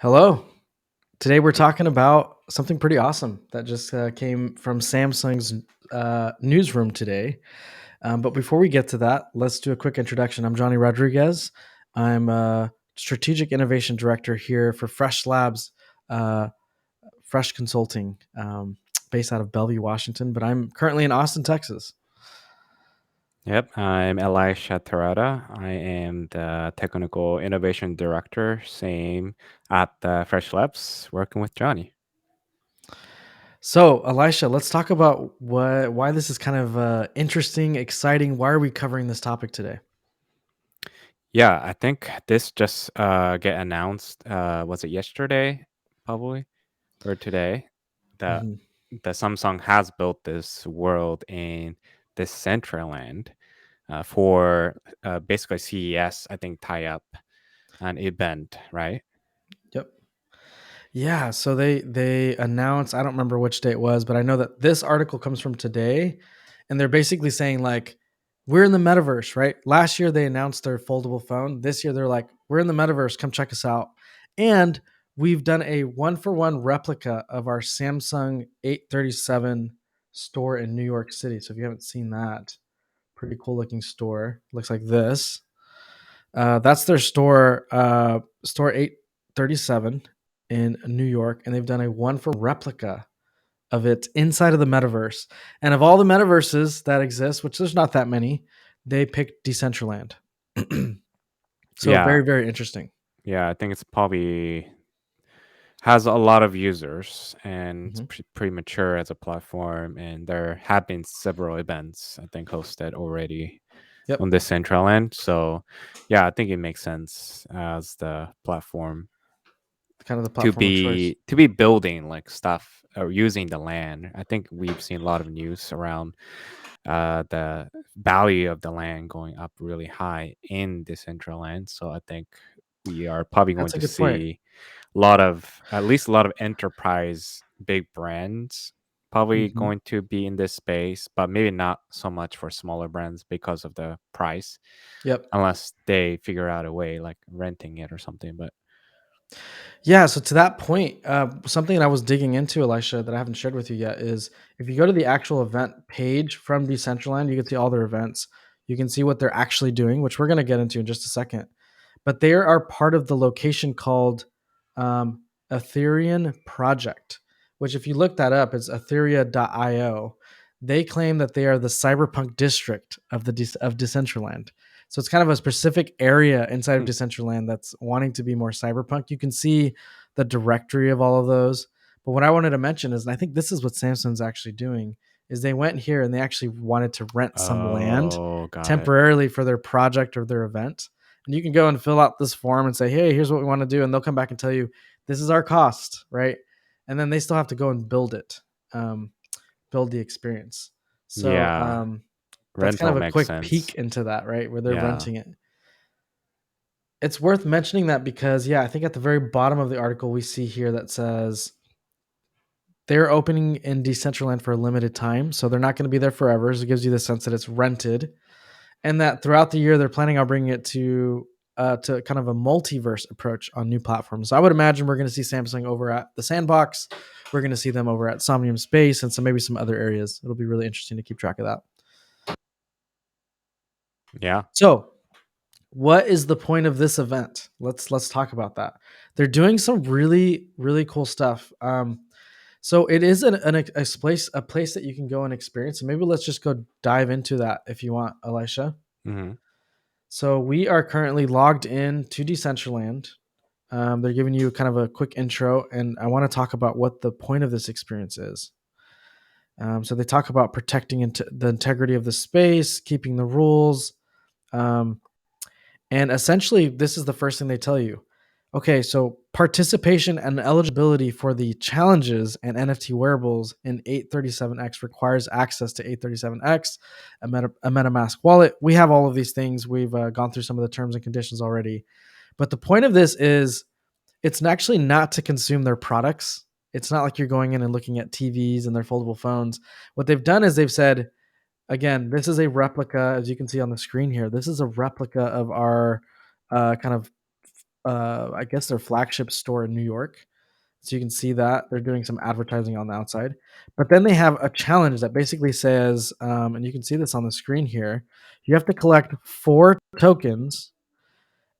Hello. Today we're talking about something pretty awesome that just came from Samsung's newsroom today. But before we get to that, let's do a quick introduction. I'm Johnny Rodriguez. I'm a strategic innovation director here for Fresh Labs, uh, Fresh Consulting, based out of Bellevue, Washington. But I'm currently in Austin, Texas. Yep, I'm Elisha Terada. I am the Technical Innovation Director, same at Fresh Labs, working with Johnny. So, Elisha, let's talk about why this is kind of interesting, exciting. Why are we covering this topic today? Yeah, I think this just get announced. Was it yesterday, probably, or today? That Mhm. the Samsung has built this world in Decentraland for basically CES. I think tie up an event, right? Yep. Yeah, so they announced, I don't remember which day it was, but I know that this article comes from today, and they're basically saying like we're in the metaverse, right? Last year they announced their foldable phone. This year they're like we're in the metaverse, come check us out. And we've done a one-for-one replica of our Samsung 837 store in New York City. So if you haven't seen that, pretty cool looking store. Looks like this. That's their store, store 837 in New York, and they've done a one for replica of it inside of the metaverse. And of all the metaverses that exist, which there's not that many, they picked Decentraland. So Yeah, very, very interesting. yeah. I think it's probably has a lot of users and it's Mhm. pretty mature as a platform. And there have been several events, I think, hosted already Yep, on this central end. So, yeah, I think it makes sense as the platform kind of the to platform of choice. be building like stuff or using the land. I think we've seen a lot of news around the value of the land going up really high in the central land. So I think we are probably going That's a to good point. see a lot of at least a lot of enterprise big brands probably Mhm. going to be in this space, but maybe not so much for smaller brands because of the price, Yep. unless they figure out a way like renting it or something. But Yeah, so to that point, something that I was digging into, Elisha, that I haven't shared with you yet is if you go to the actual event page from Decentraland, you can see all their events. You can see what they're actually doing, which we're going to get into in just a second. But they are part of the location called um, Ethereum Project, which if you look that up, it's etheria.io. They claim that they are the cyberpunk district of of Decentraland. So it's kind of a specific area inside of hmm, Decentraland that's wanting to be more cyberpunk. You can see the directory of all of those. But what I wanted to mention is, and I think this is what Samsung's actually doing, is they went here and they actually wanted to rent some land oh, got it. temporarily for their project or their event. And you can go and fill out this form and say, hey, here's what we want to do. And they'll come back and tell you, this is our cost, right? And then they still have to go and build it, um, build the experience. So Yeah, that's kind rental of a makes quick sense. peek into that, right? Where they're Yeah. renting it. It's worth mentioning that because, yeah, I think at the very bottom of the article, we see here that says they're opening in Decentraland for a limited time. So they're not going to be there forever. So it gives you the sense that it's rented and that throughout the year they're planning on bringing it to kind of a multiverse approach on new platforms. So I would imagine we're going to see Samsung over at the Sandbox, we're going to see them over at Somnium Space, and maybe some other areas. It'll be really interesting to keep track of that. Yeah. So, what is the point of this event? Let's talk about that. They're doing some really really cool stuff. So it is a place that you can go and experience. And maybe let's just go dive into that if you want, Elisha. Hmm. So we are currently logged in to Decentraland. They're giving you kind of a quick intro, and I want to talk about what the point of this experience is. So they talk about protecting the integrity of the space, keeping the rules, um, and essentially, this is the first thing they tell you. Okay, so participation and eligibility for the challenges and NFT wearables in 837X requires access to 837X, a MetaMask wallet. We have all of these things. We've gone through some of the terms and conditions already. But the point of this is it's actually not to consume their products. It's not like you're going in and looking at TVs and their foldable phones. What they've done is they've said, again, this is a replica, as you can see on the screen here. This is a replica of our kind of I guess their flagship store in New York. So you can see that they're doing some advertising on the outside. But then they have a challenge that basically says, and you can see this on the screen here, you have to collect 4 tokens.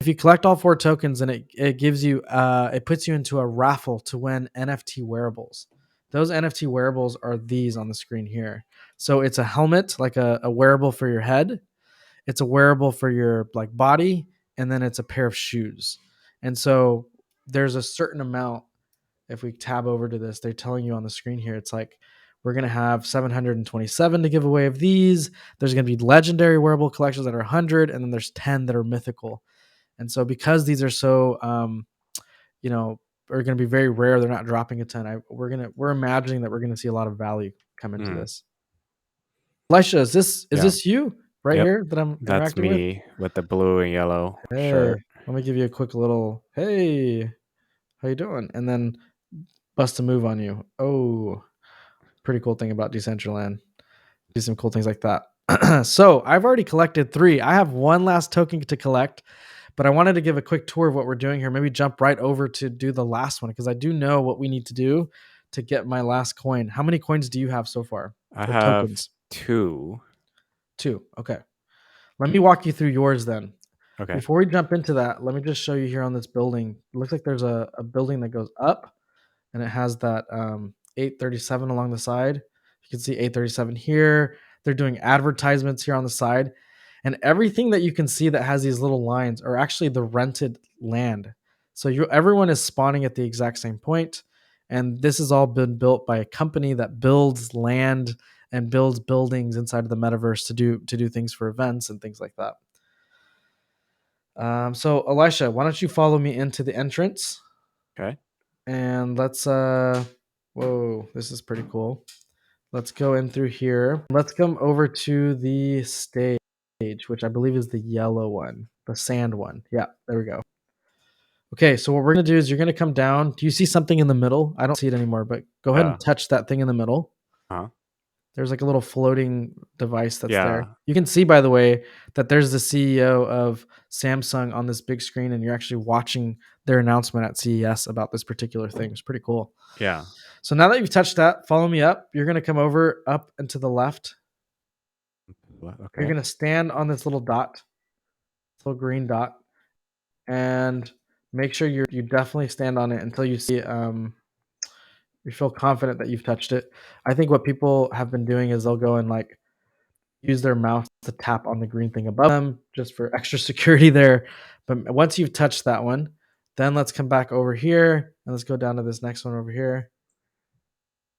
If you collect all 4 tokens, then it gives you, it puts you into a raffle to win NFT wearables. Those NFT wearables are these on the screen here. So it's a helmet, like a wearable for your head. It's a wearable for your like body, and then it's a pair of shoes. And so there's a certain amount. If we tab over to this, they're telling you on the screen here, it's like we're going to have 727 to give away of these. There's going to be legendary wearable collections that are 100, and then there's 10 that are mythical. And so because these are so, you know, are going to be very rare, they're not dropping a ton. We're imagining that we're going to see a lot of value come into Mm, this. Elisha, is yeah. this you right Yep. here that I'm That's interacting with? me with the blue and yellow Hey, shirt. let me give you a quick little hey, how you doing? And then bust a move on you. Oh, pretty cool thing about Decentraland. Do some cool things like that. So I've already collected 3. I have one last token to collect, but I wanted to give a quick tour of what we're doing here. Maybe jump right over to do the last one because I do know what we need to do to get my last coin. How many coins do you have so far, I or have tokens? 2. 2. Okay. Let me walk you through yours then. Okay. Before we jump into that, let me just show you here on this building. It looks like there's a building that goes up, and it has that 837 along the side. You can see 837 here. They're doing advertisements here on the side. And everything that you can see that has these little lines are actually the rented land. So everyone is spawning at the exact same point. And this has all been built by a company that builds land and builds buildings inside of the metaverse to do things for events and things like that. So Elisha, why don't you follow me into the entrance, Okay. and let's whoa, this is pretty cool. Let's go in through here. Let's come over to the stage, which I believe is the yellow one, the sand one. Yeah, there we go. Okay, so what we're gonna do is you're gonna come down. Do you see something in the middle? I don't see it anymore, but go ahead and Yeah. touch that thing in the middle. Huh. There's like a little floating device that's there. Yeah. You can see, by the way, that there's the CEO of Samsung on this big screen, and you're actually watching their announcement at CES about this particular thing. It's pretty cool. Yeah. So now that you've touched that, follow me up. You're going to come over up and to the left. You're Okay. going to stand on this little dot, this little green dot, and make sure you definitely stand on it until you see you feel confident that you've touched it. I think what people have been doing is they'll go and like use their mouse to tap on the green thing above them just for extra security there. But once you've touched that one, then let's come back over here and let's go down to this next one over here.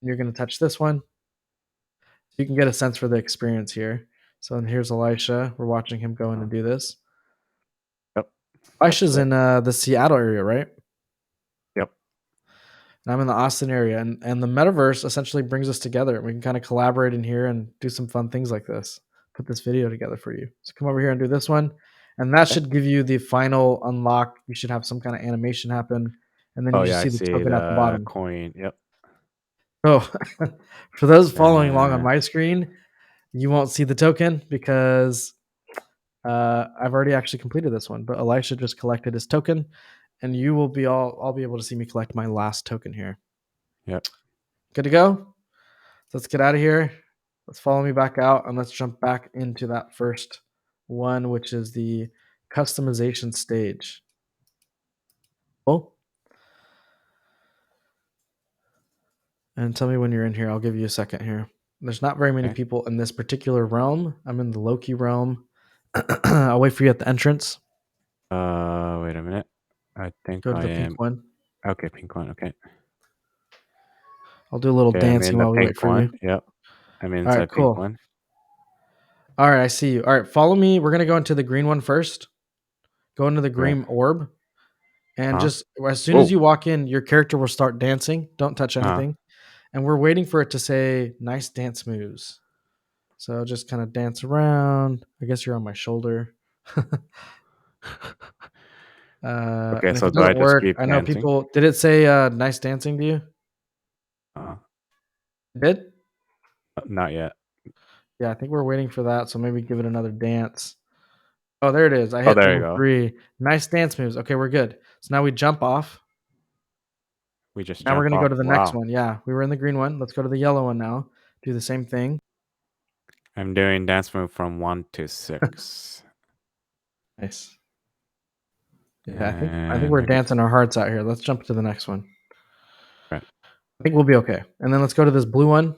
You're going to touch this one. So you can get a sense for the experience here. So and here's Elisha. We're watching him go in and do this. Yep. Touched Elisha's it. in the Seattle area, right? Yep. And I'm in the Austin area. And the metaverse essentially brings us together. We can kind of collaborate in here and do some fun things like this. Put this video together for you. So come over here and do this one. And that Okay. should give you the final unlock. You should have some kind of animation happen. And then Oh you yeah, just I see the see token at the the bottom. coin. Yep. So for those following along on And my screen, you won't see the token because I've already actually completed this one, but Elisha just collected his token, and you will be I'll be able to see me collect my last token here. yep. Good to go? So let's get out of here. Let's follow me back out, and let's jump back into that first one, which is the customization stage. Oh, and tell me when you're in here. I'll give you a second here. There's not very many Okay. people in this particular realm. I'm in the Loki realm. I'll wait for you at the entrance. Wait a minute. I think Go to I the pink am one. okay. Pink one. Okay. I'll do a little Okay. I'm in dancing the while we wait pink for you. one. Yep. I'm All right, inside pink cool. one. All right, I see you. All right, follow me. We're gonna go into the green one first. Go into the Right. green orb, and Huh. just as soon as Whoa. you walk in, your character will start dancing. Don't touch Huh. anything, and we're waiting for it to say "nice dance moves." So just kind of dance around. I guess you're on my shoulder. Okay. And if So it do I doesn't just work, keep I know dancing? people. Did it say "nice dancing" to you? Uh, It did. not yet. Yeah, I think we're waiting for that. So maybe give it another dance. Oh, there it is. I Oh, hit there you level go. 3. Nice dance moves. Okay, we're good. So now we jump off. We just Now we're jump going to go off. to the next Wow. one. Yeah, we were in the green one. Let's go to the yellow one now. Do the same thing. I'm doing dance move from 1 to 6. Nice. Yeah, I think And we're let me see. dancing our hearts out here. Let's jump to the next one. Right. I think we'll be okay. And then let's go to this blue one.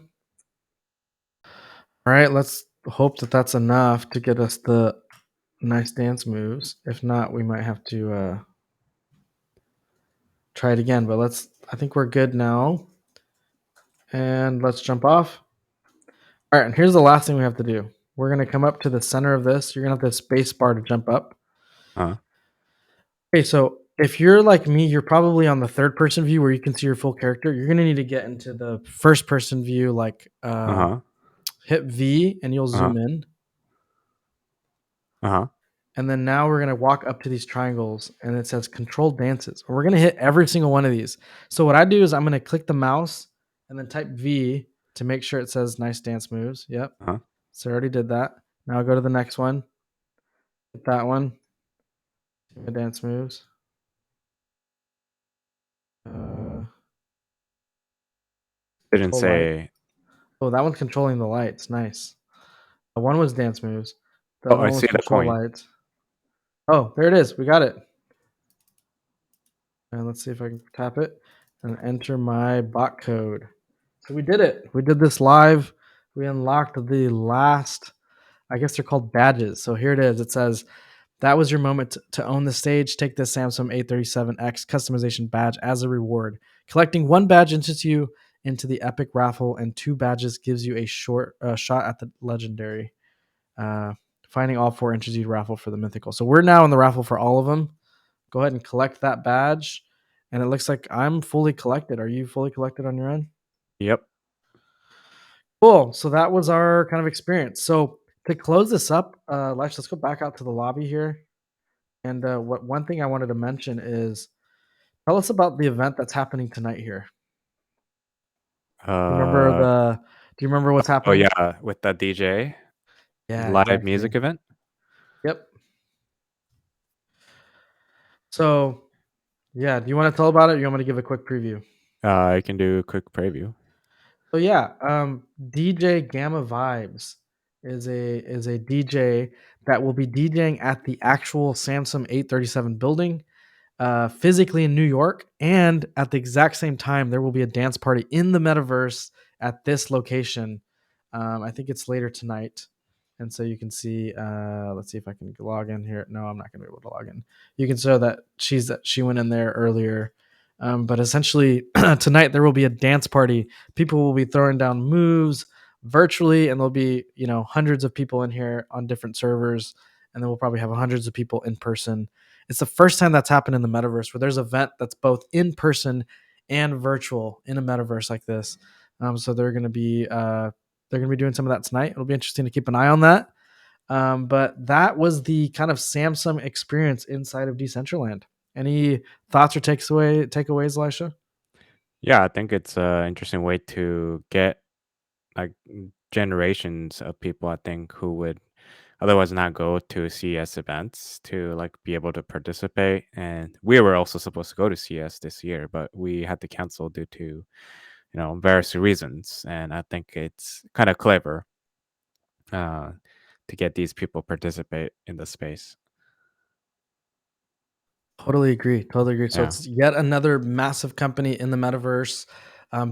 All right, let's hope that that's enough to get us the nice dance moves. If not, we might have to try it again. But I think we're good now. And let's jump off. All right, and here's the last thing we have to do. We're going to come up to the center of this. You're going to have the space bar to jump up. Uh-huh. Okay, so if you're like me, you're probably on the third person view where you can see your full character. You're going to need to get into the first person view, like Uh-huh. hit V and you'll Uh-huh. zoom in. Uh-huh. And then now we're going to walk up to these triangles and it says controlled dances. And we're going to hit every single one of these. So what I do is I'm going to click the mouse and then type V to make sure it says nice dance moves. Yep. Uh-huh. So I already did that. Now I'll go to the next one. Hit that one. Dance moves. Uh, Didn't control light. say. Oh, that one's controlling the lights. Nice. One was dance moves. The Oh, other I one was see the control coin. lights. Oh, there it is. We got it. And let's see if I can tap it and enter my bot code. So we did it. We did this live. We unlocked the last, I guess they're called badges. So here it is. It says, that was your moment to own the stage. Take this Samsung A37X customization badge as a reward. Collecting one badge enters you into the epic raffle, and 2 badges gives you a short shot at the legendary. Uh, Finding all 4 enters you raffle for the mythical. So we're now in the raffle for all of them. Go ahead and collect that badge. And it looks like I'm fully collected. Are you fully collected on your end? Yep. Cool. So that was our kind of experience. So to close this up, Lesh, let's go back out to the lobby here. And what one thing I wanted to mention is tell us about the event that's happening tonight here. Do you remember Uh the? Do you remember what's oh happening? yeah, with the DJ Yeah, live exactly. music event. Yep. So yeah, do you want to tell about it? Or you want me to give a quick preview? I can do a quick preview. So yeah, DJ Gamma Vibes is a DJ that will be DJing at the actual Samsung 837 building, physically in New York, and at the exact same time there will be a dance party in the metaverse at this location. I think it's later tonight, and so you can see. Let's see if I can log in here. No, I'm not going to be able to log in. You can show that she went in there earlier. But essentially, tonight there will be a dance party. People will be throwing down moves virtually, and there'll be hundreds of people in here on different servers, and then we'll probably have hundreds of people in person. It's the first time that's happened in the metaverse where there's an event that's both in person and virtual in a metaverse like this. So they're gonna be doing some of that tonight. It'll be interesting to keep an eye on that. But that was the kind of Samsung experience inside of Decentraland. Any thoughts or takeaways, Elisha? Yeah, I think it's an interesting way to get like generations of people, I think, who would otherwise not go to CES events to like be able to participate. And we were also supposed to go to CES this year, but we had to cancel due to, various reasons. And I think it's kind of clever uh, to get these people participate in the space. Totally agree. Totally agree. So Yeah. it's yet another massive company in the metaverse.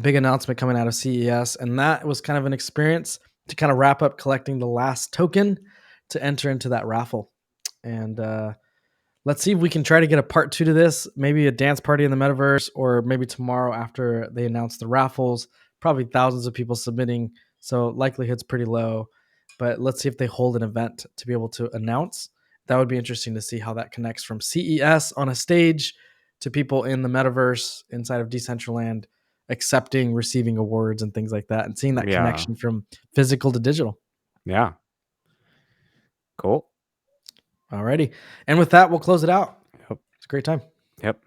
Big announcement coming out of CES, and that was kind of an experience to kind of wrap up collecting the last token to enter into that raffle. And let's see if we can try to get a part 2 to this. Maybe a dance party in the metaverse, or maybe tomorrow after they announce the raffles. Probably thousands of people submitting, so likelihood's pretty low. But let's see if they hold an event to be able to announce. That would be interesting to see how that connects from CES on a stage to people in the metaverse inside of Decentraland accepting, receiving awards and things like that, and seeing that Yeah. connection from physical to digital. Yeah. Cool. Alrighty. And with that, we'll close it out. Yep. It's a great time. Yep.